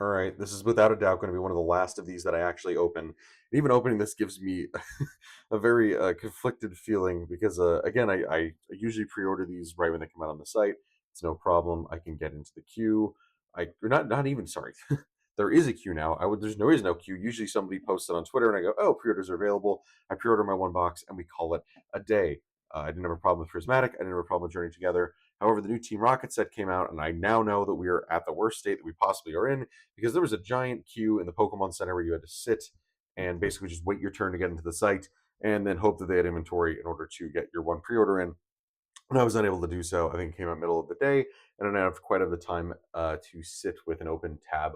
All right, this is without a doubt going to be one of the last of these that I actually open. And even opening this gives me a very conflicted feeling because, again, I usually pre-order these right when they come out on the site. It's no problem. I can get into the queue. Or not even sorry. There is a queue now. There is no queue. Usually somebody posts it on Twitter and I go, oh, pre-orders are available. I pre-order my one box and we call it a day. I didn't have a problem with Prismatic. I didn't have a problem with Journey Together. However, the new Team Rocket set came out, and I now know that we are at the worst state that we possibly are in because there was a giant queue in the Pokemon Center where you had to sit and basically just wait your turn to get into the site and then hope that they had inventory in order to get your one pre-order in. And I was unable to do so. I think it came out middle of the day, and I didn't have quite the time to sit with an open tab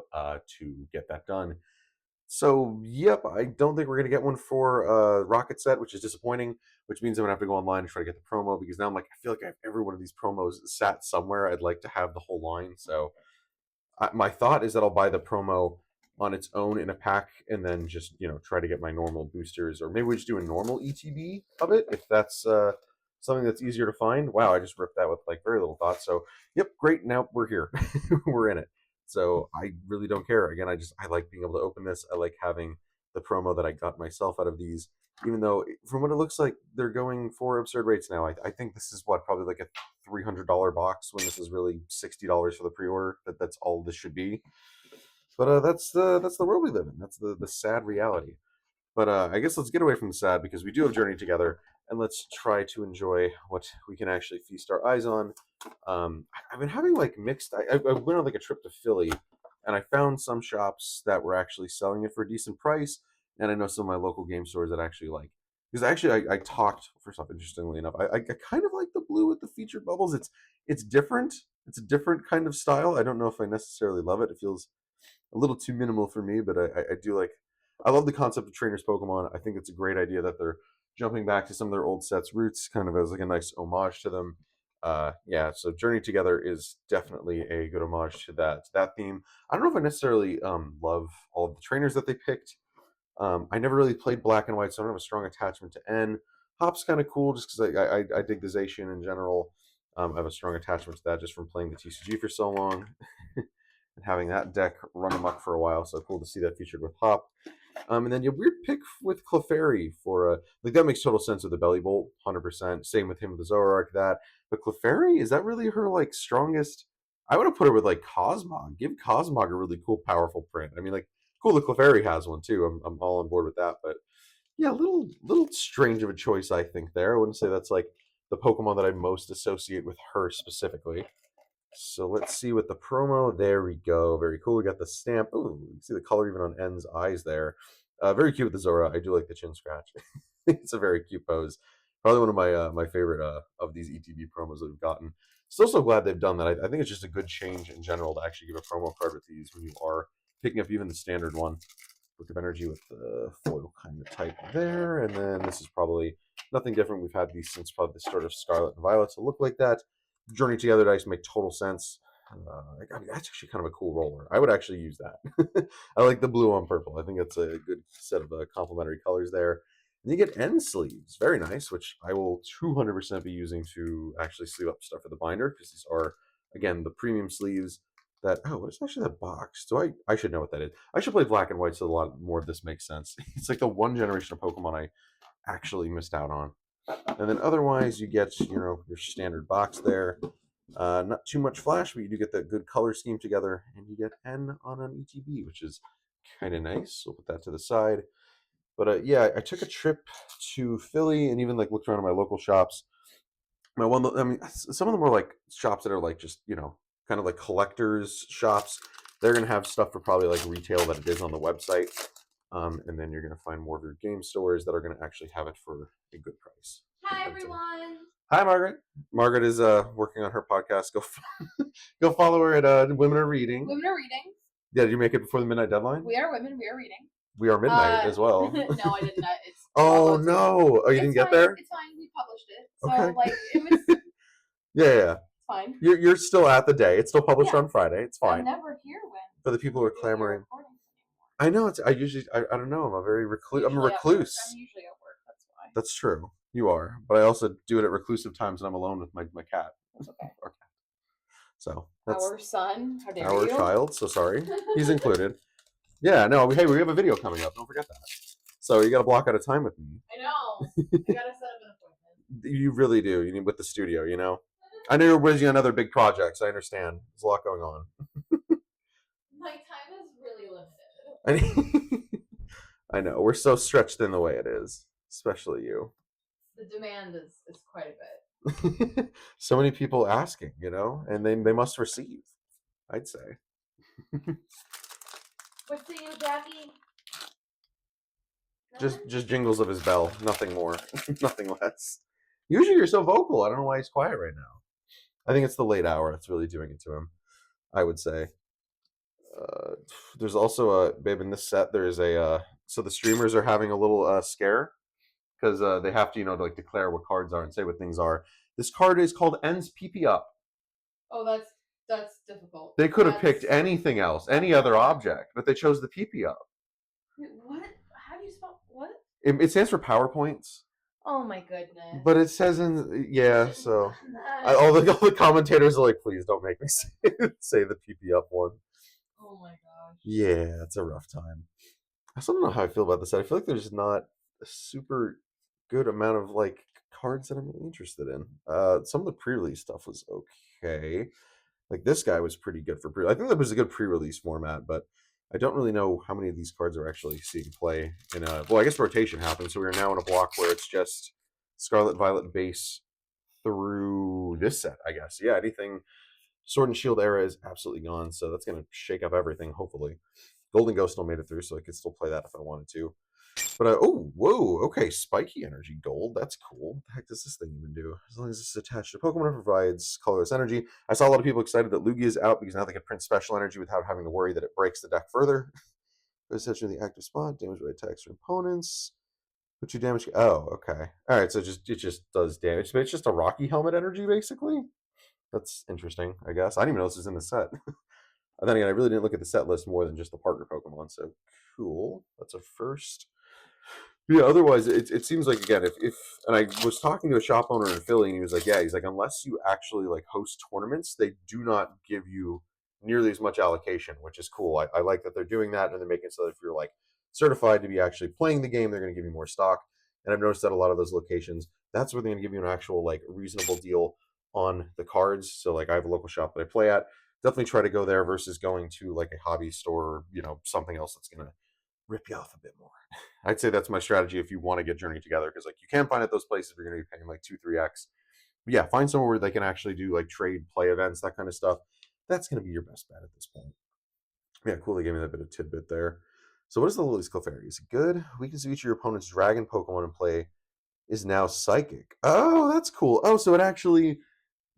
to get that done. So, yep, I don't think we're going to get one for Rocket Set, which is disappointing, which means I'm going to have to go online and try to get the promo because now I feel like I have every one of these promos sat somewhere. I'd like to have the whole line. So, my thought is that I'll buy the promo on its own in a pack and then just, try to get my normal boosters, or maybe we just do a normal ETB of it if that's something that's easier to find. Wow, I just ripped that with very little thought. So, yep, great. Now we're here. We're in it. So I really don't care. Again, I like being able to open this. I like having the promo that I got myself out of these, even though from what it looks like they're going for absurd rates now. I think this is probably like a $300 box when this is really $60 for the pre-order. That's all this should be. But that's the world we live in. That's the sad reality. But I guess let's get away from the sad because we do have Journey together, and let's try to enjoy what we can actually feast our eyes on. I've been having mixed. I went on a trip to Philly, and I found some shops that were actually selling it for a decent price, and I know some of my local game stores that actually because actually I talked first off. Interestingly enough, I kind of like the blue with the featured bubbles. It's different. It's a different kind of style. I don't know if I necessarily love it. It feels a little too minimal for me, but I do like. I love the concept of trainers Pokemon. I think it's a great idea that they're jumping back to some of their old sets' roots, kind of as a nice homage to them. Yeah, so Journey Together is definitely a good homage to that theme. I don't know if I necessarily love all of the trainers that they picked. I never really played Black and White, so I don't have a strong attachment to N. Hop's kind of cool just because I dig the Zacian in general. I have a strong attachment to that just from playing the TCG for so long and having that deck run amok for a while. So cool to see that featured with Hop. And then your weird pick with Clefairy for that makes total sense with the Belly Bolt, 100%. Same with him with the Zoroark, that. But Clefairy, is that really her strongest? I would have put her with Cosmog. Give Cosmog a really cool, powerful print. I mean, cool that Clefairy has one too. I'm all on board with that. But yeah, little strange of a choice, I think. There, I wouldn't say that's the Pokemon that I most associate with her specifically. So let's see what the promo. There we go. Very cool. We got the stamp. Oh, you can see the color even on N's eyes there. Very cute with the Zora. I do like the chin scratch. It's a very cute pose. Probably one of my favorite of these ETB promos that we've gotten. Still so glad they've done that. I think it's just a good change in general to actually give a promo card with these when you are picking up even the standard one. Book of Energy with the foil kind of type there. And then this is probably nothing different. We've had these since probably the start of Scarlet and Violet to look like that. Journey Together dice make total sense. That's actually kind of a cool roller. I would actually use that. I like the blue on purple. I think it's a good set of complementary colors there. And you get end sleeves. Very nice, which I will 200% be using to actually sleeve up stuff for the binder because these are, again, the premium sleeves that, what is actually that box? I should know what that is. I should play Black and White so a lot more of this makes sense. It's like the one generation of Pokemon I actually missed out on. And then otherwise, you get your standard box there. Not too much flash, but you do get that good color scheme together, and you get N on an ETB, which is kind of nice. We'll put that to the side. But yeah, I took a trip to Philly and even looked around at my local shops. Some of them were shops that are just kind of collectors shops. They're gonna have stuff for probably retail that it is on the website. And then you're going to find more of your game stores that are going to actually have it for a good price. Hi, everyone. Hi, Margaret. Margaret is working on her podcast. Go follow her at Women Are Reading. Women Are Reading. Yeah, did you make it before the midnight deadline? We are women. We are reading. We are midnight as well. No, I did not. Oh no! Oh, you didn't get there? It's fine. We published it. So okay. It was. Yeah. It's fine. You're still at the day. It's still published on Friday. It's fine. I'm never here when. For the people who are clamoring. I know I don't know. I'm a very recluse. I'm a recluse. I'm usually at work. That's why. That's true. You are, but I also do it at reclusive times when I'm alone with my cat. That's okay. So that's Our son. How dare our you? child. So sorry, he's included. Yeah, no, hey, we have a video coming up. Don't forget that. So you got to block out a time with me. I know. I gotta set up an appointment. You really do. You need with the studio, you know. I know you're busy on other big projects. I understand. There's a lot going on. My time is really limited. I know. We're so stretched in the way it is, especially you. The demand is quite a bit. So many people asking, you know, and they must receive, I'd say. What's the you, Jackie? Just jingles of his bell, nothing more, nothing less. Usually you're so vocal. I don't know why he's quiet right now. I think it's the late hour that's really doing it to him, I would say. Uh, there's also a babe in this set. There's a so the streamers are having a little scare because they have to to like declare what cards are and say what things are. This card is called Ends PP Up. Oh, that's difficult. They could have picked anything else, any other object, but they chose the PP Up. Wait, what? How do you spell what? It stands for PowerPoints. Oh my goodness. But it says so all the commentators are like, please don't make me say the PP Up one. Oh my gosh. Yeah, it's a rough time. I still don't know how I feel about this set. I feel like there's not a super good amount of like cards that I'm interested in. Some of the pre-release stuff was okay. Like this guy was pretty good for pre. I think that was a good pre-release format, but I don't really know how many of these cards are actually seeing play in a. Well, I guess rotation happens, so we are now in a block where it's just Scarlet Violet base through this set. I guess, yeah. Anything Sword and Shield era is absolutely gone, so that's gonna shake up everything. Hopefully, Golden Ghost still made it through, so I could still play that if I wanted to. But oh, whoa, okay, spiky energy gold. That's cool. What the heck does this thing even do? As long as it's attached to Pokemon, it provides colorless energy. I saw a lot of people excited that Lugia is out because now they can print special energy without having to worry that it breaks the deck further. Essentially, the active spot, damage by attacks or opponents. Put you damage. Oh, okay. All right, so it just does damage. But it's just a Rocky Helmet energy, basically. That's interesting, I guess. I didn't even know this was in the set. And then again, I really didn't look at the set list more than just the partner Pokemon. So cool. That's a first. Yeah, otherwise it seems like again if and I was talking to a shop owner in Philly and he was like, yeah, he's like, unless you actually like host tournaments, they do not give you nearly as much allocation, which is cool. I like that they're doing that and they're making it so that if you're like certified to be actually playing the game, they're gonna give you more stock. And I've noticed that a lot of those locations, that's where they're gonna give you an actual like reasonable deal on the cards. So like I have a local shop that I play at. Definitely try to go there versus going to like a hobby store or, something else that's gonna rip you off a bit more. I'd say that's my strategy if you want to get Journey together because like you can find at those places where you're going to be paying like 2-3x. But yeah, find somewhere where they can actually do like trade play events, that kind of stuff. That's going to be your best bet at this point. Yeah, cool. They gave me that bit of tidbit there. So what is the Lily's Clefairy? Is it good? Weakness of each of your opponent's dragon Pokemon in play is now psychic. Oh, that's cool. Oh, so it actually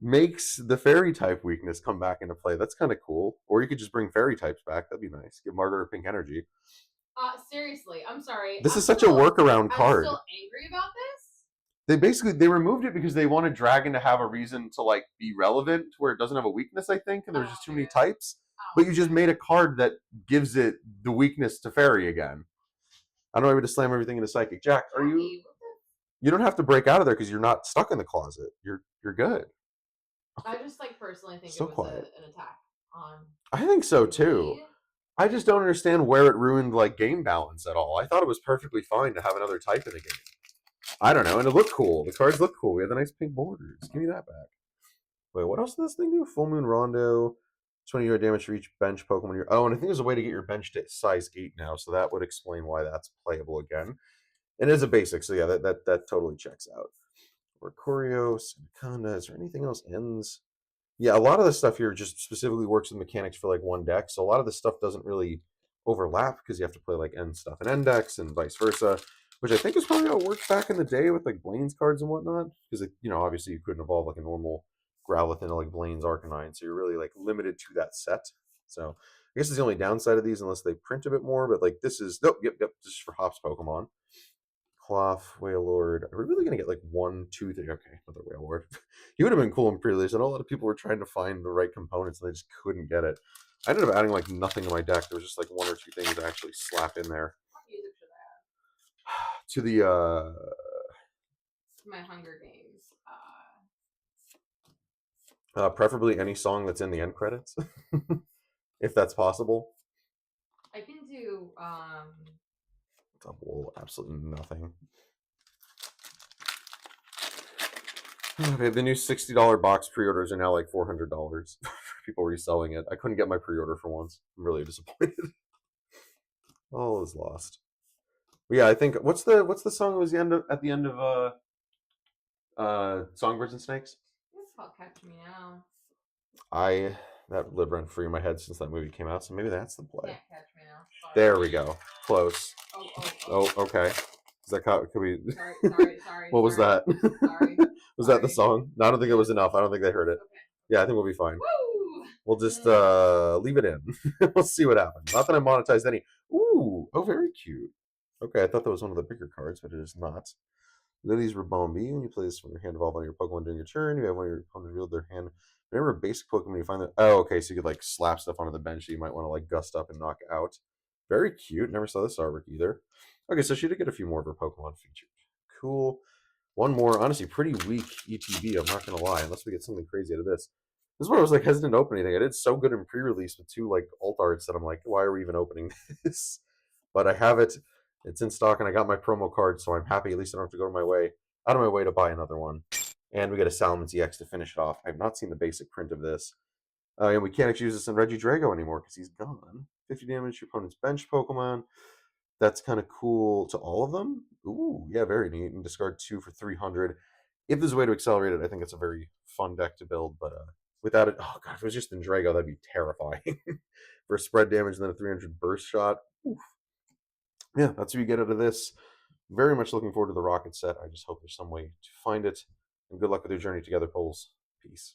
makes the fairy type weakness come back into play. That's kind of cool. Or you could just bring fairy types back. That'd be nice. Give Margaret her pink energy. Seriously, I'm sorry. This is such a workaround card. I'm still angry about this. They removed it because they wanted Dragon to have a reason to like be relevant to where it doesn't have a weakness, I think, and there's just too many types. But you just made a card that gives it the weakness to fairy again. I don't know, maybe to slam everything into psychic. Jack, are you? You don't have to break out of there because you're not stuck in the closet. You're good. I just like personally think it was an attack on. I think so too. I just don't understand where it ruined like game balance at all. I thought it was perfectly fine to have another type in the game. I don't know, and it looked cool. The cards look cool. We had the nice pink borders. Give me that back. Wait, what else does this thing do? Full Moon Rondo, 20 damage for each bench Pokemon. Oh, and I think there's a way to get your bench to size 8 now, so that would explain why that's playable again. It is a basic, so yeah, that totally checks out. Orcorio, Sandaconda. Is there anything else? Ends. Yeah, a lot of the stuff here just specifically works with mechanics for like one deck. So a lot of the stuff doesn't really overlap because you have to play like end stuff and end decks and vice versa, which I think is probably how it worked back in the day with like Blaine's cards and whatnot. Because obviously you couldn't evolve like a normal Growlithe into like Blaine's Arcanine, so you're really like limited to that set. So I guess it's the only downside of these unless they print a bit more. But like this is yep. This is for Hops Pokemon. Cloth, Wailord. Are we really gonna get like 1, 2, 3? Okay, another Wailord. He would have been cool in pre-release. I know a lot of people were trying to find the right components and they just couldn't get it. I ended up adding like nothing to my deck. There was just like 1 or 2 things to actually slap in there. What music should I have? To the my Hunger Games. Preferably any song that's in the end credits, if that's possible. I can do Double absolutely nothing. Okay, the new $60 box pre-orders are now like $400. People reselling it. I couldn't get my pre-order for once. I'm really disappointed. All is lost. But yeah, I think what's the song that was at the end of Songbirds and Snakes? it's called Catch Me Now. I that lived rent free in my head since that movie came out, so maybe that's the play. Can't catch me now. Sorry. There we go. Close. Oh. Okay. Is that could we? Sorry. What was that? Sorry. Was that the song? No, I don't think it was enough. I don't think they heard it. Okay. Yeah, I think we'll be fine. Woo! We'll just leave it in. We'll see what happens. Not that I monetized any. Ooh, oh, very cute. Okay, I thought that was one of the bigger cards, but it is not. Lily's Rabombi. When you play this when your hand evolve on your Pokemon during your turn, you have one of your opponent reveal their hand. Remember a basic Pokemon you find that. Oh, okay, so you could like slap stuff onto the bench that you might want to like gust up and knock out. Very cute. Never saw this artwork either. Okay, so she did get a few more of her Pokemon featured. Cool. One more, honestly, pretty weak ETB. I'm not gonna lie, unless we get something crazy out of this. This is where I was like hesitant to open anything. I did so good in pre-release with two like alt arts that I'm like, why are we even opening this? But I have it. It's in stock, and I got my promo card, so I'm happy. At least I don't have to go out of my way to buy another one. And we get a Salamence EX to finish it off. I have not seen the basic print of this, and we can't actually use this in Regidrago anymore because he's gone. 50 damage to your opponent's bench Pokemon. That's kind of cool to all of them. Ooh, yeah, very neat. And discard 2 for 300. If there's a way to accelerate it, I think it's a very fun deck to build. But without it, oh god, if it was just in Drago, that'd be terrifying. For spread damage and then a 300 burst shot. Oof. Yeah, that's what you get out of this. Very much looking forward to the Rocket set. I just hope there's some way to find it. And good luck with your journey together, Poles. Peace.